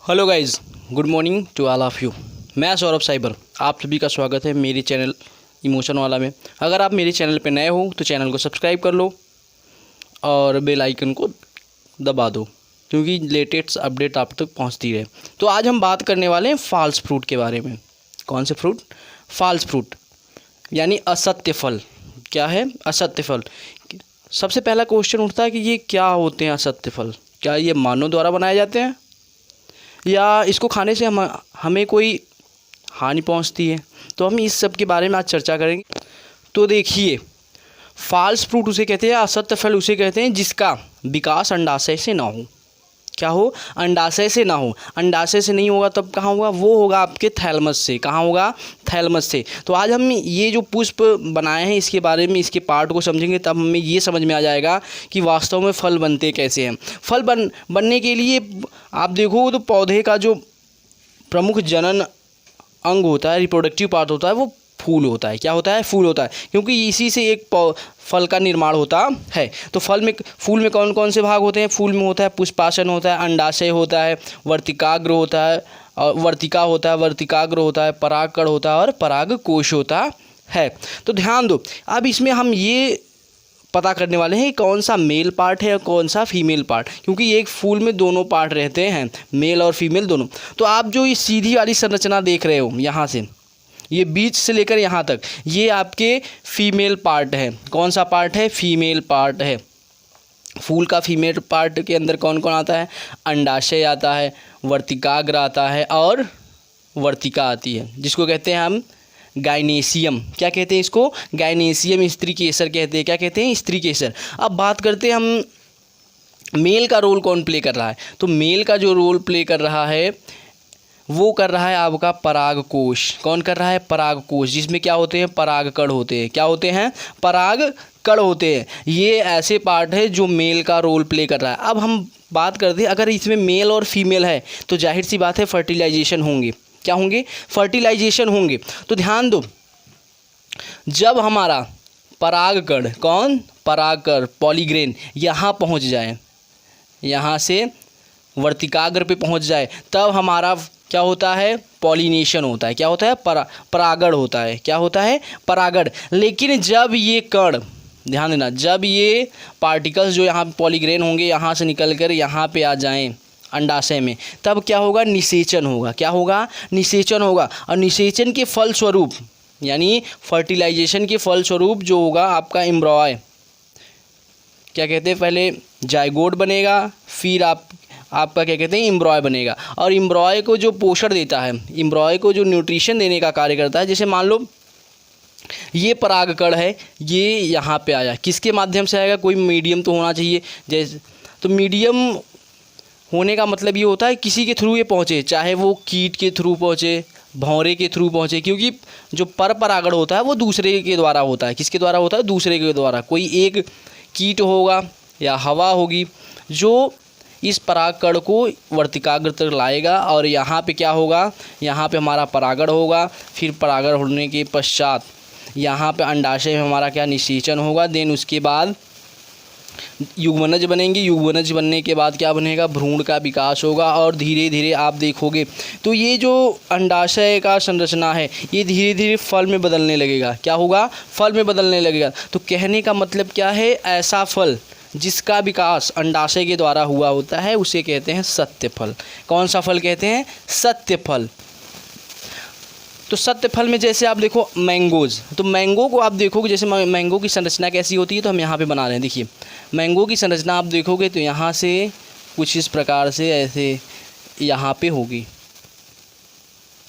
Hello guys, good morning to all of you. मैं Saurabh cyber, आप सभी का स्वागत है मेरे चैनल इमोशन वाला में। अगर आप मेरे चैनल पे नए हो तो चैनल को सब्सक्राइब कर लो और बेल आइकन को दबा दो, क्योंकि लेटेस्ट अपडेट आप तक पहुंचती रहे। तो आज हम बात करने वाले हैं फॉल्स फ्रूट के बारे में। कौन से फ्रूट? फॉल्स फ्रूट यानी असत्य फल। क्या है असत्य फल? सबसे पहला क्वेश्चन उठता है कि ये क्या होते हैं असत्य फल? क्या ये मानव द्वारा बनाए जाते हैं या इसको खाने से हमें कोई हानि पहुंचती है? तो हम इस सब के बारे में आज चर्चा करेंगे। तो देखिए, फॉल्स फ्रूट उसे कहते हैं, असत्य फल उसे कहते हैं जिसका विकास अंडाशय से ना हो। क्या हो? अंडाशय से ना हो। अंडाशय से नहीं होगा तब कहाँ होगा? वो होगा आपके थैलमस से। कहाँ होगा? थैलमस से। तो आज हम ये जो पुष्प बनाए हैं इसके बारे में, इसके पार्ट को समझेंगे, तब हमें ये समझ में आ जाएगा कि वास्तव में फल बनते कैसे हैं। फल बनने के लिए आप देखो तो पौधे का जो प्रमुख जनन अंग होता है, रिप्रोडक्टिव पार्ट होता है, वो फूल होता है। क्या होता है? फूल होता है, क्योंकि इसी से एक फल का निर्माण होता है। तो फूल में कौन कौन से भाग होते हैं? फूल में होता है पुष्पासन होता है, अंडाशय होता है, वर्तिकाग्र होता है और वर्तिका होता है, वर्तिकाग्र होता है, परागकण होता है और परागकोश होता है। तो ध्यान दो, अब इसमें हम ये पता करने वाले हैं कौन सा मेल पार्ट है और कौन सा फीमेल पार्ट, क्योंकि एक फूल में दोनों पार्ट रहते हैं, मेल और फीमेल दोनों। तो आप जो ये सीधी वाली संरचना देख रहे हो, यहाँ से ये बीच से लेकर यहाँ तक, ये आपके फीमेल पार्ट है। कौन सा पार्ट है? फीमेल पार्ट है। फूल का फीमेल पार्ट के अंदर कौन कौन आता है? अंडाशय आता है, वर्तिकाग्र आता है और वर्तिका आती है, जिसको कहते हैं हम गाइनेसियम। क्या कहते हैं इसको? गाइनेसियम। स्त्री केसर कहते हैं। क्या कहते हैं? स्त्री केसर। अब बात करते हैं हम मेल का रोल कौन प्ले कर रहा है। तो मेल का जो रोल प्ले कर रहा है वो कर रहा है आपका परागकोश। कौन कर रहा है? परागकोश, जिसमें क्या होते हैं? परागकण होते हैं। क्या होते हैं? परागकण होते हैं। ये ऐसे पार्ट है जो मेल का रोल प्ले कर रहा है। अब हम बात करते हैं, अगर इसमें मेल और फीमेल है तो जाहिर सी बात है फर्टिलाइजेशन होंगे। क्या होंगे? फर्टिलाइजेशन होंगे। तो ध्यान दो, जब हमारा परागकण, कौन? परागकण, पॉलीग्रेन यहाँ पहुँच जाए, यहाँ से वर्तिकाग्र पे पहुँच जाए, तब हमारा क्या होता है? पॉलिनेशन होता है। क्या होता है? परागण होता है। क्या होता है? परागण। लेकिन जब ये कण, ध्यान देना, जब ये पार्टिकल्स जो यहाँ पॉलीग्रेन होंगे यहाँ से निकल कर यहाँ पे आ जाएं अंडाशय में, तब क्या होगा? निषेचन होगा। क्या होगा? निषेचन होगा। और निषेचन के फलस्वरूप यानी फर्टिलाइजेशन के फलस्वरूप जो होगा आपका एम्ब्रॉय, क्या कहते हैं, पहले जाइगोट बनेगा, फिर आपका क्या कहते हैं, एम्ब्रॉय बनेगा। और एम्ब्रॉय को जो पोषण देता है, एम्ब्रॉय को जो न्यूट्रिशन देने का कार्य करता है, जैसे मान लो ये परागकण है, ये यहाँ पे आया, किसके माध्यम से आएगा? कोई मीडियम तो होना चाहिए। जैसे तो मीडियम होने का मतलब ये होता है किसी के थ्रू ये पहुँचे, चाहे वो कीट के थ्रू पहुँचे, भौरे के थ्रू पहुँचे, क्योंकि जो परागण होता है वो दूसरे के द्वारा होता है। किसके द्वारा होता है? दूसरे के द्वारा। कोई एक कीट होगा या हवा होगी जो इस परागकण को वर्तिकाग्र तक लाएगा, और यहाँ पे क्या होगा? यहाँ पे हमारा परागण होगा। फिर परागण होने के पश्चात यहाँ पे अंडाशय में हमारा क्या? निषेचन होगा। देन उसके बाद युग्मनज बनेंगे। युग्मनज बनने के बाद क्या बनेगा? भ्रूण का विकास होगा। और धीरे धीरे आप देखोगे तो ये जो अंडाशय का संरचना है ये धीरे धीरे फल में बदलने लगेगा। क्या होगा? फल में बदलने लगेगा। तो कहने का मतलब क्या है? ऐसा फल जिसका विकास अंडाशय के द्वारा हुआ होता है उसे कहते हैं सत्य फल। कौन सा फल कहते हैं? सत्य फल। तो सत्य फल में जैसे आप देखो मैंगोज़, तो मैंगो को आप देखोगे, जैसे मैंगो की संरचना कैसी होती है, तो हम यहाँ पे बना रहे हैं। देखिए मैंगो की संरचना आप देखोगे तो यहाँ से कुछ इस प्रकार से ऐसे यहाँ पे होगी।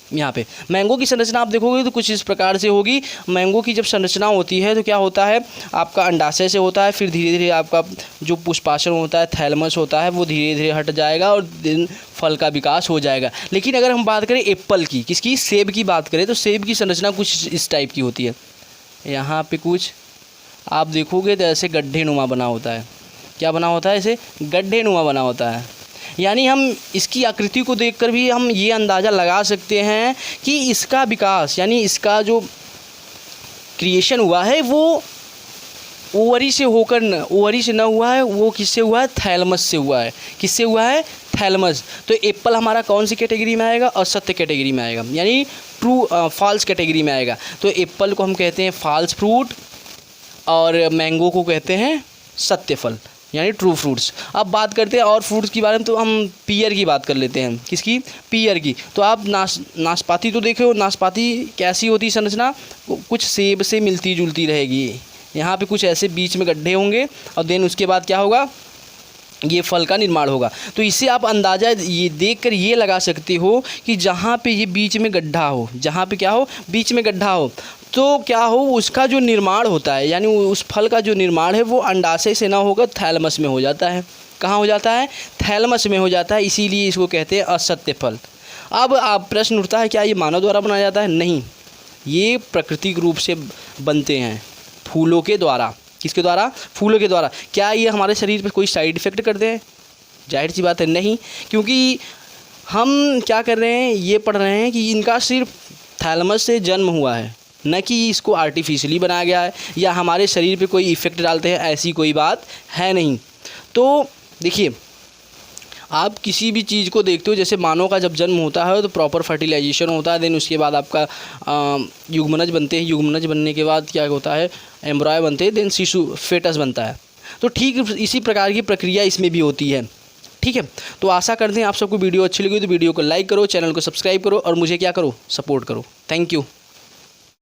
यहाँ पे मैंगो की संरचना आप देखोगे तो कुछ इस प्रकार से होगी। मैंगो की जब संरचना होती है तो क्या होता है? आपका अंडाशय से होता है, फिर धीरे धीरे आपका जो पुष्पासन होता है, थैलमस होता है, वो धीरे धीरे हट जाएगा और दिन फल का विकास हो जाएगा। लेकिन अगर हम बात करें एप्पल की, किसकी? सेब की बात करें, तो सेब की संरचना कुछ इस टाइप की होती है। यहाँ पर कुछ आप देखोगे तो ऐसे गड्ढे नुमा बना होता है। क्या बना होता है? ऐसे गड्ढे नुमा बना होता है। यानी हम इसकी आकृति को देखकर भी हम ये अंदाज़ा लगा सकते हैं कि इसका विकास यानी इसका जो क्रिएशन हुआ है वो ओवरी से होकर ओवरी से न हुआ है, वो किससे हुआ है? थैलमस से हुआ है। किससे हुआ है? थैलमस। तो एप्पल हमारा कौन सी कैटेगरी में आएगा? असत्य कैटेगरी में आएगा, यानी फॉल्स कैटेगरी में आएगा। तो एप्पल को हम कहते हैं फॉल्स फ्रूट और मैंगो को कहते हैं सत्य फल, यानी ट्रू फ्रूट्स। अब बात करते हैं और फ्रूट्स के बारे में, तो हम पीयर की बात कर लेते हैं। किसकी? पीयर की। तो आप नाशपाती तो देखे हो, नाशपाती कैसी होती है संरचना? कुछ सेब से मिलती जुलती रहेगी। यहाँ पे कुछ ऐसे बीच में गड्ढे होंगे और देन उसके बाद क्या होगा? ये फल का निर्माण होगा। तो इससे आप अंदाज़ा ये देखकर ये लगा सकते हो कि जहाँ पे ये बीच में गड्ढा हो, जहाँ पे क्या हो? बीच में गड्ढा हो, तो क्या हो? उसका जो निर्माण होता है, यानी उस फल का जो निर्माण है वो अंडाशय से ना होकर थैलमस में हो जाता है। कहाँ हो जाता है? थैलमस में हो जाता है। इसीलिए इसको कहते हैं असत्य फल। अब आप प्रश्न उठता है, क्या ये मानव द्वारा बनाया जाता है? नहीं, ये प्राकृतिक रूप से बनते हैं फूलों के द्वारा। किसके द्वारा? फूलों के द्वारा। क्या ये हमारे शरीर पे कोई साइड इफ़ेक्ट करते हैं? जाहिर सी बात है नहीं, क्योंकि हम क्या कर रहे हैं? ये पढ़ रहे हैं कि इनका सिर्फ थैलमस से जन्म हुआ है, न कि इसको आर्टिफिशियली बनाया गया है या हमारे शरीर पे कोई इफ़ेक्ट डालते हैं, ऐसी कोई बात है नहीं। तो देखिए, आप किसी भी चीज़ को देखते हो, जैसे मानव का जब जन्म होता है तो प्रॉपर फर्टिलाइजेशन होता है, देन उसके बाद आपका युग्मनज बनते हैं। युग्मनज बनने के बाद क्या होता है? एम्ब्रॉय बनते हैं, देन शिशु फेटस बनता है। तो ठीक इसी प्रकार की प्रक्रिया इसमें भी होती है। ठीक है, तो आशा करते हैं आप सबको वीडियो अच्छी लगी तो वीडियो को लाइक करो, चैनल को सब्सक्राइब करो और मुझे क्या करो? सपोर्ट करो। Thank you.